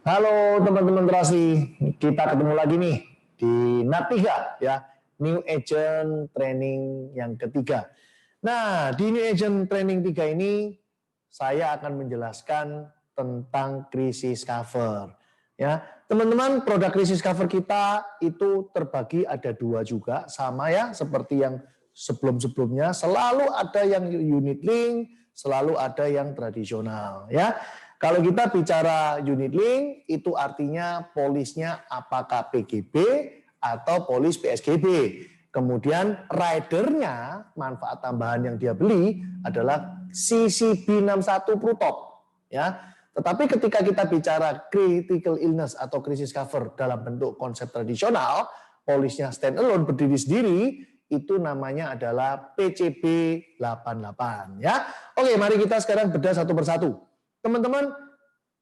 Halo teman-teman terasi, kita ketemu lagi nih di NAT 3 ya, New Agent Training yang ketiga. Nah, di New Agent Training 3 ini saya akan menjelaskan tentang krisis cover. Ya, teman-teman, produk krisis cover kita itu terbagi ada dua juga, sama ya seperti yang sebelum-sebelumnya. Selalu ada yang unit link, selalu ada yang tradisional ya. Kalau kita bicara unit link, itu artinya polisnya apakah PGB atau polis PSGB. Kemudian ridernya, manfaat tambahan yang dia beli adalah CCB 61 Prutop. Ya. Tetapi ketika kita bicara critical illness atau krisis cover dalam bentuk konsep tradisional, polisnya stand alone berdiri sendiri, itu namanya adalah PCB 88. Ya. Oke, mari kita sekarang bedah satu persatu. Teman-teman,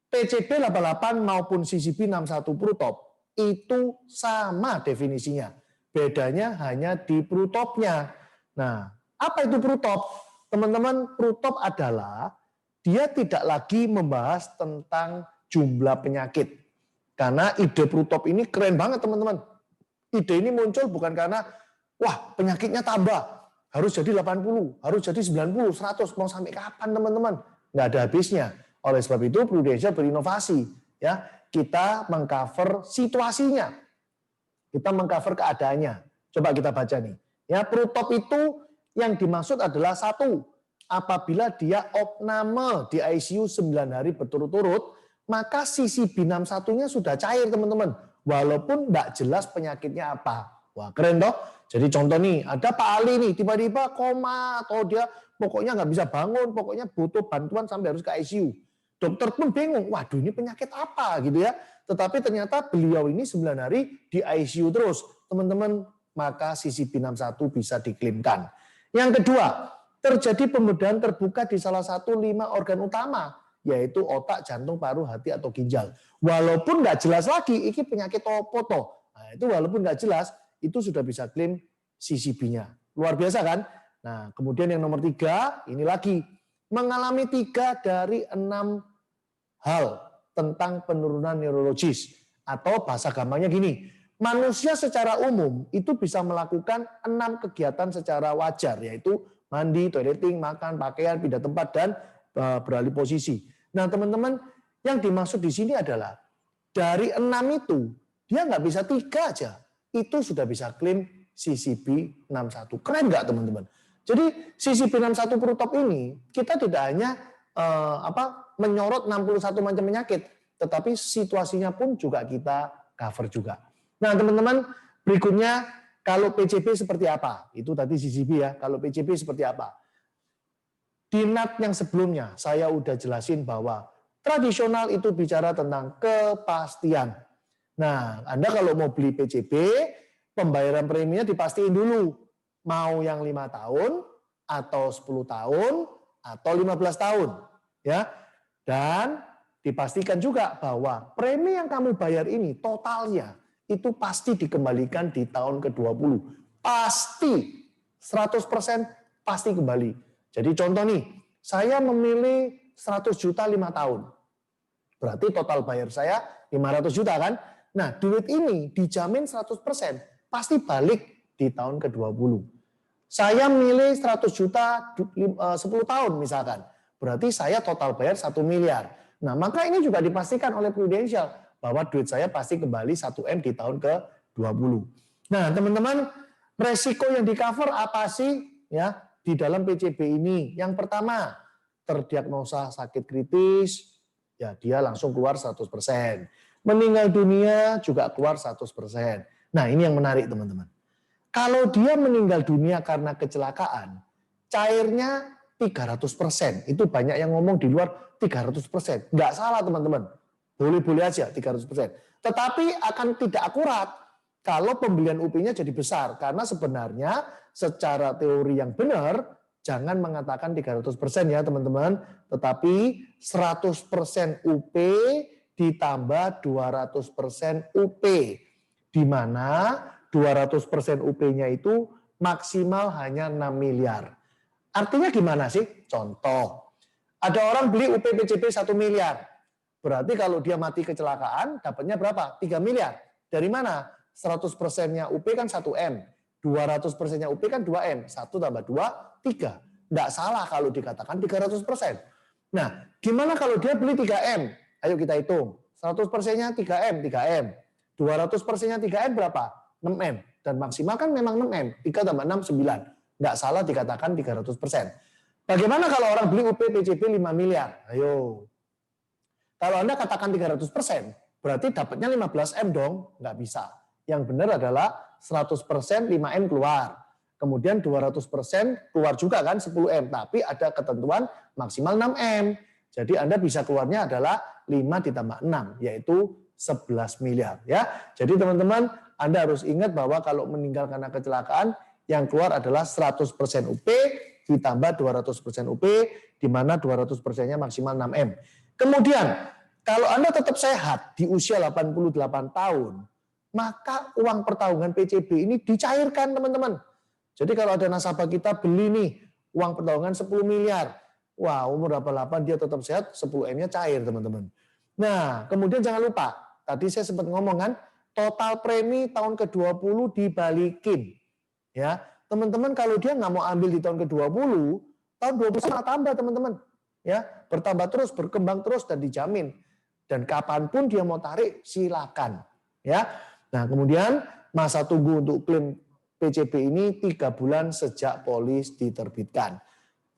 PCB 88 maupun CCB 61 Prutop itu sama definisinya. Bedanya hanya di Prutopnya. Nah, apa itu Prutop? Teman-teman, Prutop adalah dia tidak lagi membahas tentang jumlah penyakit. Karena ide Prutop ini keren banget teman-teman. Ide ini muncul bukan karena, wah penyakitnya tambah, harus jadi 80, harus jadi 90, 100, mau sampai kapan teman-teman? Nggak ada habisnya. Oleh sebab itu Prudential berinovasi, ya. Kita mengcover situasinya, kita mengcover keadaannya. Coba kita baca nih. Ya, Prutop itu yang dimaksud adalah satu, apabila dia opname di ICU 9 hari berturut-turut, maka sisi B61-nya sudah cair teman-teman. Walaupun nggak jelas penyakitnya apa. Wah keren toh. Jadi contoh nih, ada Pak Ali nih tiba-tiba koma atau dia pokoknya nggak bisa bangun, pokoknya butuh bantuan sampai harus ke ICU. Dokter pun bingung, waduh ini penyakit apa gitu ya. Tetapi ternyata beliau ini 9 hari di ICU terus. Teman-teman, maka sisi B61 bisa diklaimkan. Yang kedua, terjadi pembedahan terbuka di salah satu 5 organ utama, yaitu otak, jantung, paru, hati, atau ginjal. Walaupun nggak jelas lagi, ini penyakit apa toh. Nah, itu walaupun nggak jelas, itu sudah bisa klaim CCB-nya. Luar biasa kan? Nah, kemudian yang nomor 3, ini lagi. Mengalami 3 dari 6 hal tentang penurunan neurologis. Atau bahasa gampangnya gini, manusia secara umum itu bisa melakukan 6 kegiatan secara wajar, yaitu mandi, toileting, makan, pakaian, pindah tempat, dan beralih posisi. Nah teman-teman, yang dimaksud di sini adalah dari 6 itu, dia nggak bisa 3 aja. Itu sudah bisa klaim CCB 61. Keren nggak teman-teman? Jadi CCB 61 Prutop ini, kita tidak hanya menyorot 61 macam penyakit, tetapi situasinya pun juga kita cover juga. Nah teman-teman, berikutnya kalau PCB seperti apa? Itu tadi CCB ya, kalau PCB seperti apa? Di NAT yang sebelumnya saya udah jelasin bahwa tradisional itu bicara tentang kepastian. Nah, Anda kalau mau beli PCB, pembayaran preminya dipastiin dulu. Mau yang 5 tahun, atau 10 tahun, atau 15 tahun. Ya. Dan dipastikan juga bahwa premi yang kamu bayar ini totalnya itu pasti dikembalikan di tahun ke-20. Pasti 100% pasti kembali. Jadi contoh nih, saya memilih 100 juta 5 tahun. Berarti total bayar saya 500 juta kan? Nah, duit ini dijamin 100% pasti balik di tahun ke-20. Saya milih 100 juta 10 tahun misalkan. Berarti saya total bayar 1 miliar. Nah, maka ini juga dipastikan oleh Prudential bahwa duit saya pasti kembali 1M di tahun ke-20. Nah, teman-teman, resiko yang di cover apa sih ya di dalam PCB ini? Yang pertama, terdiagnosa sakit kritis, ya dia langsung keluar 100%. Meninggal dunia juga keluar 100%. Nah, ini yang menarik, teman-teman. Kalau dia meninggal dunia karena kecelakaan, cairnya 300%. Itu banyak yang ngomong di luar 300%. Nggak salah teman-teman. Boleh-boleh aja 300%. Tetapi akan tidak akurat kalau pembelian UP-nya jadi besar. Karena sebenarnya secara teori yang benar, jangan mengatakan 300% ya teman-teman. Tetapi 100% UP ditambah 200% UP. Di mana 200% UP-nya itu maksimal hanya 6 miliar. Artinya gimana sih? Contoh, ada orang beli UP PCB 1 miliar. Berarti kalau dia mati kecelakaan, dapatnya berapa? 3 miliar. Dari mana? 100%-nya UP kan 1M. 200%-nya UP kan 2M. 1 tambah 2, 3. Nggak salah kalau dikatakan 300%. Nah, gimana kalau dia beli 3M? Ayo kita hitung. 100%-nya 3M, 3M. 200%-nya 3M berapa? 6M. Dan maksimal kan memang 6M. 3 tambah 6, 9. Nggak salah dikatakan 300%. Bagaimana kalau orang beli UP PCB 5 miliar? Ayo. Kalau Anda katakan 300%, berarti dapatnya 15M dong. Nggak bisa. Yang benar adalah 100% 5M keluar. Kemudian 200% keluar juga kan 10M. Tapi ada ketentuan maksimal 6M. Jadi Anda bisa keluarnya adalah 5 ditambah 6, yaitu 11 miliar. Ya. Jadi teman-teman, Anda harus ingat bahwa kalau meninggal karena kecelakaan, yang keluar adalah 100% UP ditambah 200% UP, di mana 200%-nya maksimal 6M. Kemudian, kalau Anda tetap sehat di usia 88 tahun, maka uang pertanggungan PCB ini dicairkan, teman-teman. Jadi kalau ada nasabah kita beli nih, uang pertanggungan 10 miliar. Wah, umur 88 dia tetap sehat, 10M-nya cair, teman-teman. Nah, kemudian jangan lupa, tadi saya sempat ngomong kan, total premi tahun ke-20 dibalikin. Ya, teman-teman kalau dia nggak mau ambil di tahun ke-20, tahun 20 malah tambah, teman-teman. Ya, bertambah terus, berkembang terus dan dijamin. Dan kapanpun dia mau tarik, silakan. Ya. Nah, kemudian masa tunggu untuk klaim PCB ini 3 bulan sejak polis diterbitkan.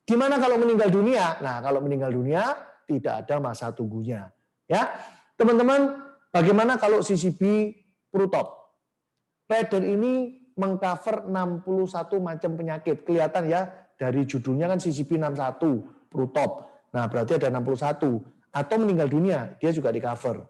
Gimana kalau meninggal dunia? Nah, kalau meninggal dunia tidak ada masa tunggunya. Ya, teman-teman, bagaimana kalau CCB Prutop? Rider ini mengcover 61 macam penyakit. Kelihatan ya dari judulnya kan CCB 61 Prutop. Nah, berarti ada 61. Atau meninggal dunia, dia juga di cover.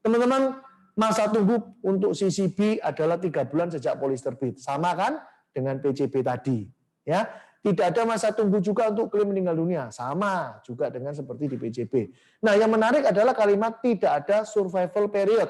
Teman-teman, masa tunggu untuk CCB adalah 3 bulan sejak polis terbit. Sama kan dengan PCB tadi. Ya, tidak ada masa tunggu juga untuk klaim meninggal dunia. Sama juga dengan seperti di PCB. Nah, yang menarik adalah kalimat tidak ada survival period.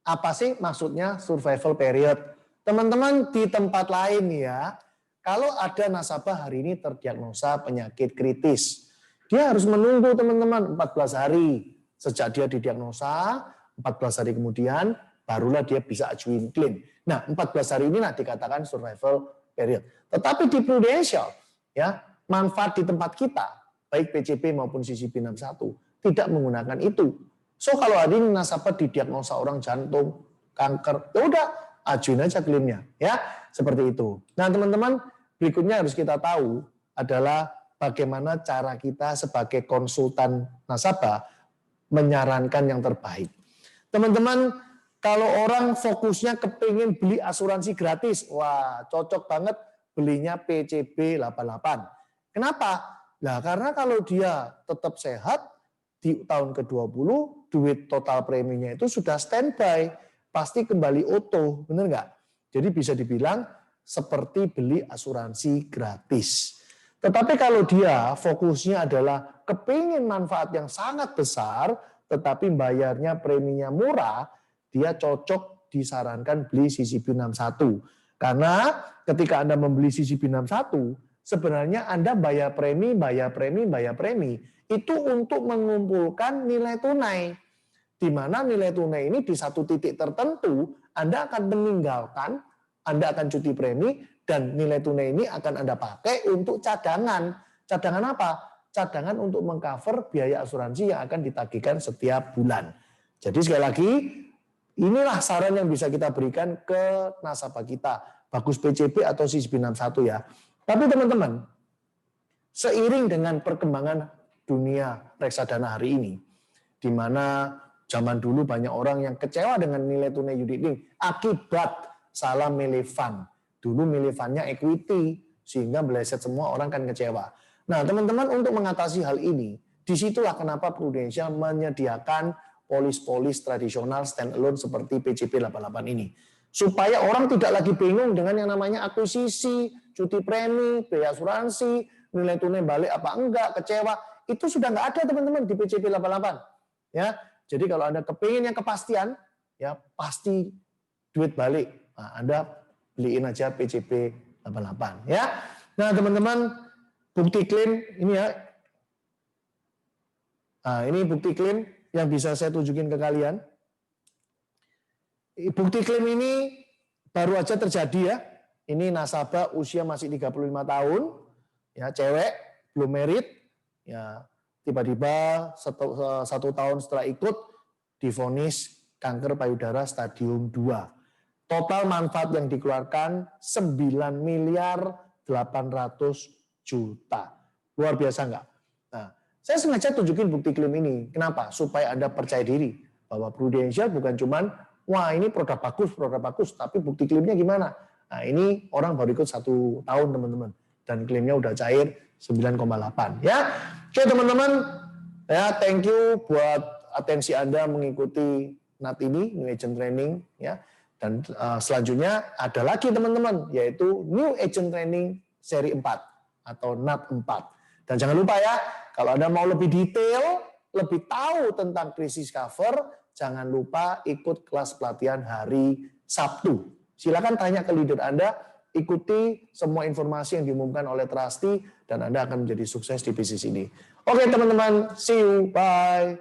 Apa sih maksudnya survival period? Teman-teman, di tempat lain ya, kalau ada nasabah hari ini terdiagnosa penyakit kritis, dia harus menunggu, teman-teman, 14 hari. Sejak dia didiagnosa, 14 hari kemudian barulah dia bisa ajuin klaim. Nah, 14 hari inilah dikatakan survival period. Tetapi di Prudential, ya, manfaat di tempat kita, baik PCB maupun CCB 61, tidak menggunakan itu. So kalau hari ini nasabah didiagnosa orang jantung, kanker, ya udah ajuin aja klaimnya, ya, seperti itu. Nah, teman-teman, berikutnya harus kita tahu adalah bagaimana cara kita sebagai konsultan nasabah menyarankan yang terbaik. Teman-teman, kalau orang fokusnya kepingin beli asuransi gratis, wah cocok banget belinya PCB 88. Kenapa? Nah, karena kalau dia tetap sehat, di tahun ke-20, duit total preminya itu sudah standby, pasti kembali utuh, benar nggak? Jadi bisa dibilang seperti beli asuransi gratis. Tetapi kalau dia fokusnya adalah kepingin manfaat yang sangat besar, tetapi bayarnya preminya murah, dia cocok disarankan beli CCB 61. Karena ketika Anda membeli CCB 61, sebenarnya Anda bayar premi, itu untuk mengumpulkan nilai tunai. Di mana nilai tunai ini di satu titik tertentu, Anda akan meninggalkan, Anda akan cuti premi, dan nilai tunai ini akan Anda pakai untuk cadangan. Cadangan apa? Cadangan untuk mengcover biaya asuransi yang akan ditagihkan setiap bulan. Jadi sekali lagi, inilah saran yang bisa kita berikan ke nasabah kita. Bagus PCB atau CCB 61 ya. Tapi teman-teman, seiring dengan perkembangan dunia reksadana hari ini, di mana zaman dulu banyak orang yang kecewa dengan nilai tunai unit link akibat salah milih fund. Dulu milih fundnya equity, sehingga meleset semua orang kan kecewa. Nah, teman-teman, untuk mengatasi hal ini, disitulah kenapa Prudential menyediakan polis-polis tradisional standalone seperti PCB 88 ini. Supaya orang tidak lagi bingung dengan yang namanya akuisisi, cuti premi, biaya asuransi, nilai tunai balik apa enggak, kecewa. Itu sudah enggak ada, teman-teman, di PCB 88. Ya, jadi kalau Anda kepingin yang kepastian, ya pasti duit balik. Nah, Anda beliin aja PCB 88. Ya. Nah, teman-teman, bukti klaim ini ya. Nah, ini bukti klaim yang bisa saya tunjukin ke kalian. Bukti klaim ini baru aja terjadi ya. Ini nasabah usia masih 35 tahun, ya cewek, belum merit, ya tiba-tiba satu tahun setelah ikut divonis kanker payudara stadium 2. Total manfaat yang dikeluarkan 9 miliar 800 juta. Luar biasa enggak? Nah, saya sengaja tunjukin bukti klaim ini. Kenapa? Supaya Anda percaya diri bahwa Prudential bukan cuman wah ini produk bagus, tapi bukti klaimnya gimana? Nah ini orang baru ikut 1 tahun teman-teman. Dan klaimnya udah cair 9,8 ya. Oke teman-teman, ya thank you buat atensi Anda mengikuti NAT ini, New Agent Training ya. Dan selanjutnya ada lagi teman-teman, yaitu New Agent Training seri 4 atau NAT 4. Dan jangan lupa ya, kalau Anda mau lebih detail, lebih tahu tentang krisis cover, jangan lupa ikut kelas pelatihan hari Sabtu. Silakan tanya ke leader Anda, ikuti semua informasi yang diumumkan oleh Trusty, dan Anda akan menjadi sukses di bisnis ini. Oke teman-teman, see you, bye.